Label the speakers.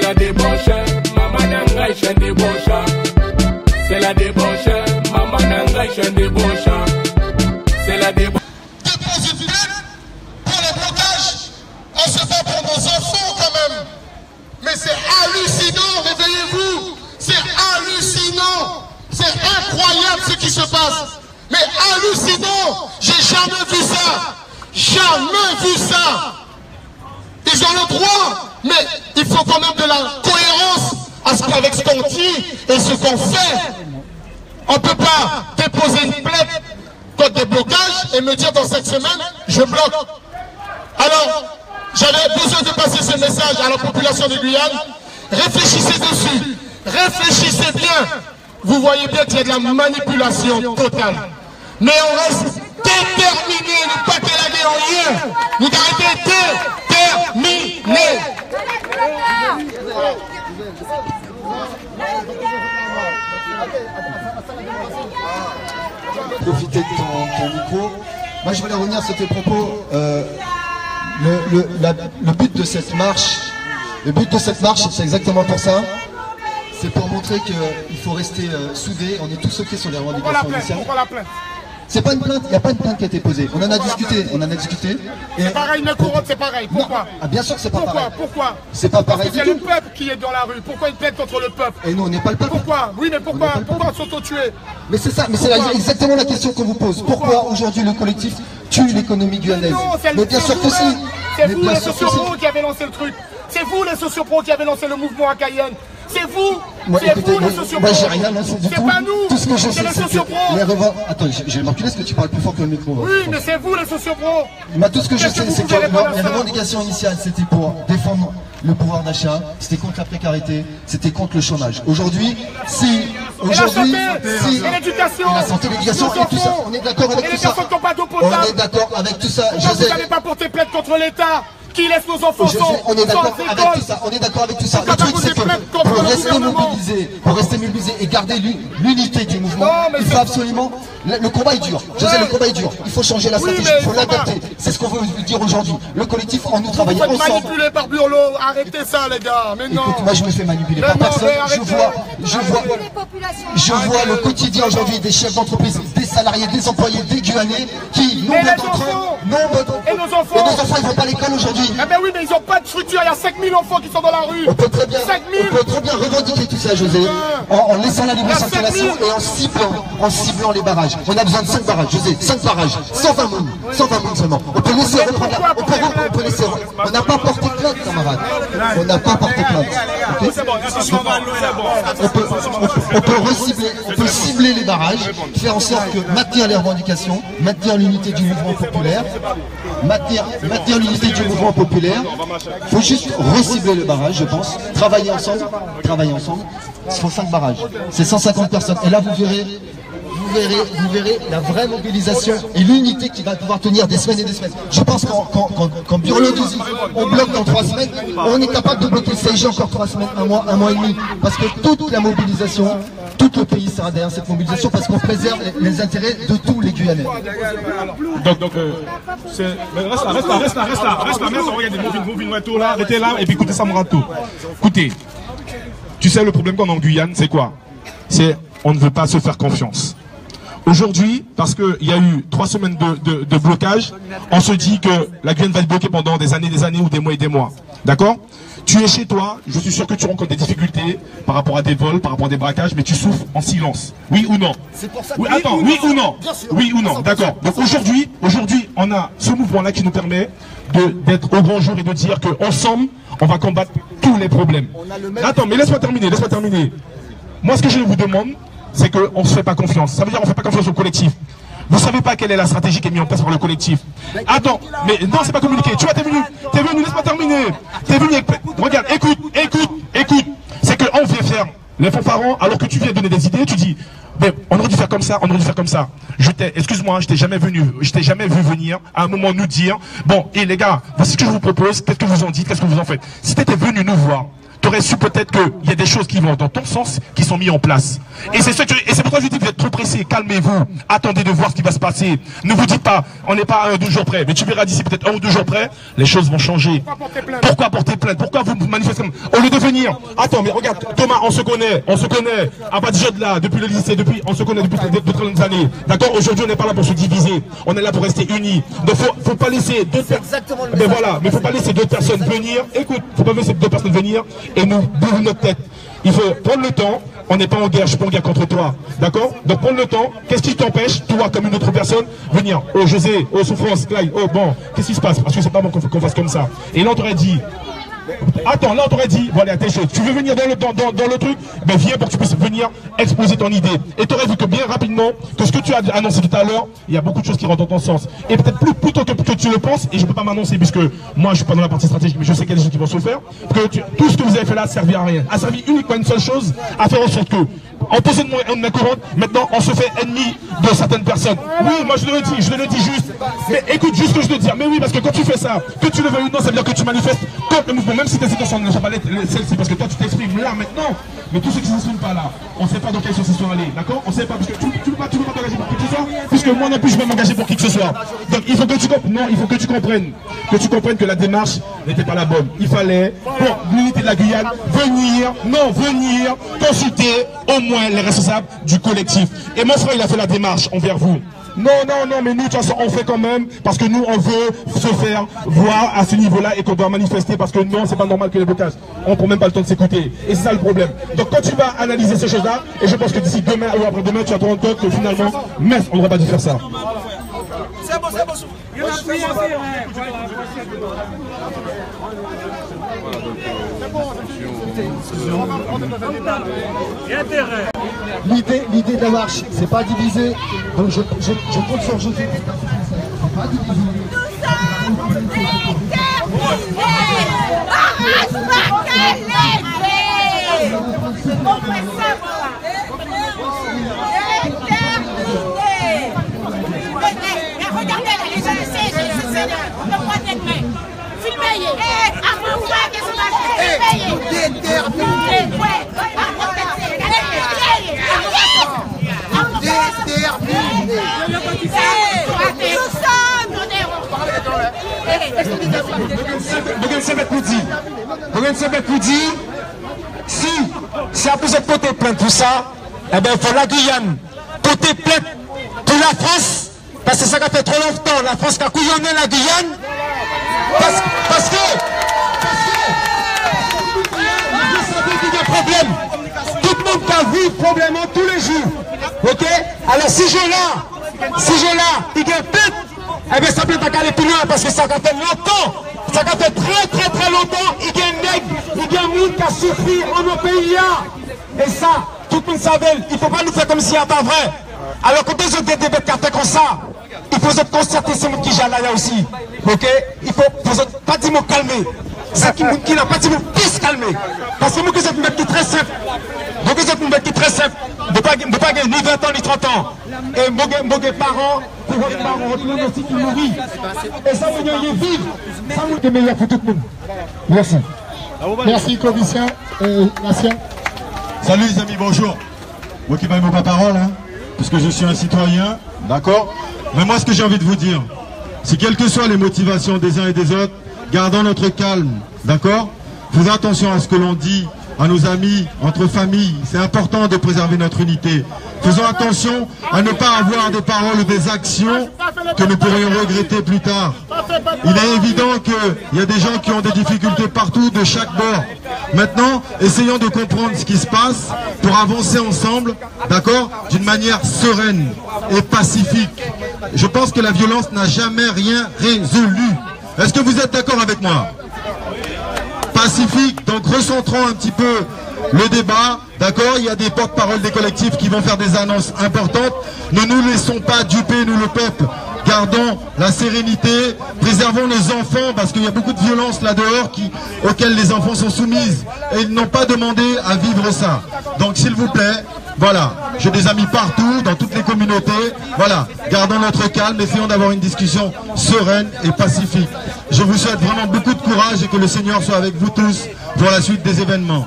Speaker 1: la débauche, maman n'engaille, je débauche. C'est la débauche, maman n'engaille, je débauche. C'est la débauche.
Speaker 2: Déposez plainte pour les blocages. On se bat pour nos enfants quand même. Mais c'est hallucinant, réveillez-vous. C'est hallucinant. C'est incroyable ce qui se passe. Mais hallucinant. J'ai jamais vu ça. Jamais vu ça. Ils ont le droit. Mais il faut quand même de la cohérence avec ce qu'on dit et ce qu'on fait. On ne peut pas déposer une plainte contre des blocages et me dire dans cette semaine, je bloque. Alors, j'avais besoin de passer ce message à la population de Guyane. Réfléchissez dessus. Réfléchissez bien. Vous voyez bien qu'il y a de la manipulation totale. Mais on reste déterminé, ne pas délaguer en rien. Vous arrêtez déterminé.
Speaker 3: Profiter de ton micro. Moi je voulais revenir sur tes propos. Le but de cette marche, c'est exactement pour ça. C'est pour montrer qu'il faut rester soudés. On est tous ok sur les revendications initiales.
Speaker 2: Pourquoi la plainte?
Speaker 3: C'est pas une plainte, il n'y a pas de plainte qui a été posée. On en a discuté,
Speaker 2: C'est pareil, une couronne, c'est pareil. Pourquoi?
Speaker 3: Ah, bien sûr que c'est pas pareil.
Speaker 2: Pourquoi?
Speaker 3: C'est pas pareil du tout.
Speaker 2: C'est le peuple qui est dans la rue. Pourquoi une plainte contre le peuple?
Speaker 3: Et nous, on n'est pas le peuple.
Speaker 2: Pourquoi? Oui, mais pourquoi s'auto-tuer?
Speaker 3: Mais c'est ça, mais c'est exactement la question qu'on vous pose. Pourquoi aujourd'hui le collectif tue l'économie guyanaise?
Speaker 2: Mais bien sûr que si. C'est vous les sociopros qui avez lancé le truc. C'est vous les sociopros qui avez lancé le mouvement à Cayenne. C'est vous. C'est vous les sociopros.
Speaker 3: Moi j'ai rien lancé du tout.
Speaker 2: C'est pas nous.
Speaker 3: Tout ce que je sais,
Speaker 2: c'est les sociopros.
Speaker 3: Attends, je vais m'enculer parce que tu parles plus fort que le micro.
Speaker 2: Oui, mais c'est vous les sociopros.
Speaker 3: Tout ce que je sais, c'est que les revendications initiales, c'était pour défendre le pouvoir d'achat, c'était contre la précarité, c'était contre le chômage. Aujourd'hui,
Speaker 2: et l'éducation,
Speaker 3: la santé, l'éducation et tout ça, on est d'accord avec tout ça. On est d'accord avec tout ça.
Speaker 2: Vous n'allez pas porter plainte contre l'État qui laisse nos enfants
Speaker 3: on est d'accord avec tout ça. On est d'accord avec tout ça. Le truc, c'est que pour rester mobilisé et garder l'unité du mouvement, il faut absolument. Le combat est dur. Je sais, le combat est dur. Il faut changer la stratégie. Il faut l'adapter. C'est ce qu'on veut vous dire aujourd'hui. Le collectif, en nous travaillons ensemble.
Speaker 2: Vous êtes manipulé par Burlot. Arrêtez ça, les gars. Mais non.
Speaker 3: Écoute, moi, je me fais manipuler par personne. Je vois le quotidien aujourd'hui des chefs d'entreprise, des salariés, des employés, des Guyanais qui, nombre d'entre eux,
Speaker 2: et nos enfants,
Speaker 3: ils vont pas à l'école aujourd'hui.
Speaker 2: Ah ben oui, mais ils n'ont pas de structure, il y a 5000 enfants qui sont dans la rue.
Speaker 3: On peut très bien revendiquer tout ça, José, en laissant la libre circulation et en ciblant les barrages. On a besoin de 5 barrages, José, 5 barrages, 120 mounes seulement. On peut laisser reprendre on n'a pas porté plainte, camarades. On n'a pas porté plainte. On peut cibler les barrages, faire en sorte que maintenir les revendications, maintenir l'unité du mouvement populaire, maintenir l'unité du mouvement populaire. Il faut juste recibler le barrage, je pense. Travailler ensemble. Il faut 5 barrages. C'est 150 personnes. Et là, vous verrez la vraie mobilisation et l'unité qui va pouvoir tenir des semaines et des semaines. Je pense qu'en Burlot nous dit on bloque dans 3 semaines, on est capable de bloquer le CIG encore 3 semaines, un mois et demi. Parce que toute la mobilisation, tout le pays sera derrière cette mobilisation parce qu'on préserve les intérêts de tous les Guyanais.
Speaker 4: Donc reste là, regardez, Movin retour là, arrêtez là, et puis écoutez ça, mon râteau. Écoutez, tu sais le problème qu'on a en Guyane, c'est quoi? C'est on ne veut pas se faire confiance. Aujourd'hui, parce qu'il y a eu 3 semaines de blocage, on se dit que la Guyane va être bloquée pendant des années ou des mois et des mois. D'accord? Tu es chez toi, je suis sûr que tu rencontres des difficultés par rapport à des vols, par rapport à des braquages, mais tu souffres en silence. Oui ou non?
Speaker 3: C'est pour ça que
Speaker 4: oui ou non? Oui ou non? D'accord. Donc aujourd'hui, on a ce mouvement-là qui nous permet d'être au grand jour et de dire qu'ensemble, on va combattre tous les problèmes. Attends, mais laisse-moi terminer. Moi, ce que je vous demande, c'est qu'on ne se fait pas confiance. Ça veut dire qu'on ne fait pas confiance au collectif. Vous ne savez pas quelle est la stratégie qui est mise en place par le collectif. Attends, mais non, c'est pas communiqué. Tu vois, t'es venu, laisse-moi terminer. T'es venu avec... Regarde, écoute. C'est qu'on vient faire les fanfarons, alors que tu viens donner des idées, tu dis, mais on aurait dû faire comme ça, excuse-moi, je t'ai jamais vu venir à un moment nous dire, bon, et les gars, voici ce que je vous propose, qu'est-ce que vous en dites, qu'est-ce que vous en faites. Si t'étais venu nous voir, tu aurais su peut-être qu'il y a des choses qui vont dans ton sens, qui sont mises en place. Et c'est pourquoi je dis que vous êtes trop pressés, calmez-vous, attendez de voir ce qui va se passer. Ne vous dites pas, on n'est pas à 1 ou 2 jours près, mais tu verras d'ici peut-être 1 ou 2 jours près, les choses vont changer. Pourquoi porter plainte? Pourquoi vous manifestez comme... Au lieu de venir, attends, mais regarde, Thomas, on se connaît, à partir de là, depuis le lycée, on se connaît depuis de très longues années. D'accord? Aujourd'hui, on n'est pas là pour se diviser, on est là pour rester unis. Donc, faut pas laisser d'autres personnes... Mais voilà, mais faut pas laisser d'autres personnes venir. Écoute, faut pas laisser d'autres personnes venir et nous bourrer notre tête. Il faut prendre le temps. On n'est pas en guerre, je suis pas en guerre contre toi. D'accord? Donc prendre le temps. Qu'est-ce qui t'empêche, toi comme une autre personne, venir? Oh José, oh Souffrance, Clyde, oh bon, qu'est-ce qui se passe? Parce que c'est pas bon qu'on fasse comme ça. Et là on t'aurait dit, attends, là on t'aurait dit, voilà, t'es chaud. Tu veux venir dans le truc? Ben viens pour que tu puisses venir exposer ton idée. Et t'aurais vu que bien rapidement, que ce que tu as annoncé tout à l'heure, il y a beaucoup de choses qui rentrent dans ton sens. Et peut-être plutôt que tu le penses, et je peux pas m'annoncer puisque moi je suis pas dans la partie stratégique, mais je sais qu'il y a des gens qui vont se le faire, que tout ce que vous avez fait là a servi à rien. A servi uniquement à une seule chose, à faire en sorte que, en posant une main courante, maintenant on se fait ennemi de certaines personnes. Oui, moi je le dis juste. Mais écoute juste ce que je veux dire. Mais oui, parce que quand tu fais ça, que tu le veuilles ou non, ça veut dire que tu manifestes contre le mouvement, même si tes intentions ne sont pas celle-ci, parce que toi tu t'exprimes là maintenant. Mais tous ceux qui ne s'expriment pas là, on ne sait pas dans quelle sens ils sont allés, d'accord? On ne sait pas, parce que tu ne peux pas t'engager pour qui que ce soit, puisque moi non plus je vais m'engager pour qui que ce soit. Donc il faut que tu comprennes que la démarche n'était pas la bonne. Il fallait, pour l'unité de la Guyane, venir consulter au moins les responsables du collectif. Et mon frère il a fait la démarche envers vous. Non, mais nous, de toute façon, on fait quand même, parce que nous, on veut se faire voir à ce niveau-là et qu'on doit manifester, parce que non, c'est pas normal que les blocages, on prend même pas le temps de s'écouter. Et c'est ça le problème. Donc quand tu vas analyser ces choses-là, et je pense que d'ici demain ou après-demain, tu vas te rendre compte que finalement, mais on n'aurait pas dû faire ça.
Speaker 5: C'est bon.
Speaker 3: L'idée de la marche, c'est pas diviser. Donc je compte sur José. C'est pas diviser.
Speaker 6: Regardez là, les gens c'est le droit d'être main. Filmez, avant moi, qu'est-ce qu'on a fait? Déterminé.
Speaker 7: Si après cette portée plainte pour ça, eh bien il faut la Guyane porter plainte pour la France, parce que ça fait trop longtemps, la France qui a couillonné la Guyane, parce que vous savez qu'il y a un problème, tout le monde a vu problème tous les jours, ok? Alors si je là, il y a plainte, eh bien ça peut pas aller plus loin, parce que ça fait longtemps. Ça fait très longtemps, il y a un nègre, il y a un monde qui a souffert en nos pays. Et ça, tout le monde savait, il ne faut pas nous faire comme si c'était pas vrai. Alors quand vous avez des débats qui fait comme ça, il faut se concerter ces gens qui jalent là aussi. Ok? Il faut pas dire me calmer. C'est qui n'a pas dit me plus calmer. Parce que moi que c'est un mec qui est très simple. Donc vous êtes un mec qui est très simple. De pas gagner ni 20 ans ni 30 ans. Et moi parents, pour votre parents, tout le monde aussi qui mourit. Et ça vous y vivre. Ça vous est meilleur pour tout le monde. Merci.
Speaker 3: Merci, commissaire. Merci.
Speaker 8: Salut les amis, bonjour. Moi qui parle pas parole, hein, parce que je suis un citoyen, d'accord? Mais moi ce que j'ai envie de vous dire, c'est quelles que soient les motivations des uns et des autres, gardons notre calme, d'accord? Faisons attention à ce que l'on dit à nos amis, entre familles, c'est important de préserver notre unité. Faisons attention à ne pas avoir des paroles ou des actions que nous pourrions regretter plus tard. Il est évident qu'il y a des gens qui ont des difficultés partout, de chaque bord. Maintenant, essayons de comprendre ce qui se passe pour avancer ensemble, d'accord, d'une manière sereine et pacifique. Je pense que la violence n'a jamais rien résolu. Est-ce que vous êtes d'accord avec moi ? Pacifique, donc recentrons un petit peu le débat, d'accord? Il y a des porte-paroles des collectifs qui vont faire des annonces importantes. Ne nous laissons pas duper, nous le peuple. Gardons la sérénité, préservons nos enfants, parce qu'il y a beaucoup de violences là-dehors auxquelles les enfants sont soumises. Et ils n'ont pas demandé à vivre ça. Donc s'il vous plaît, voilà, j'ai des amis partout, dans toutes les communautés. Voilà, gardons notre calme, essayons d'avoir une discussion sereine et pacifique. je vous souhaite vraiment beaucoup de courage et que le Seigneur soit avec vous tous pour la suite des événements.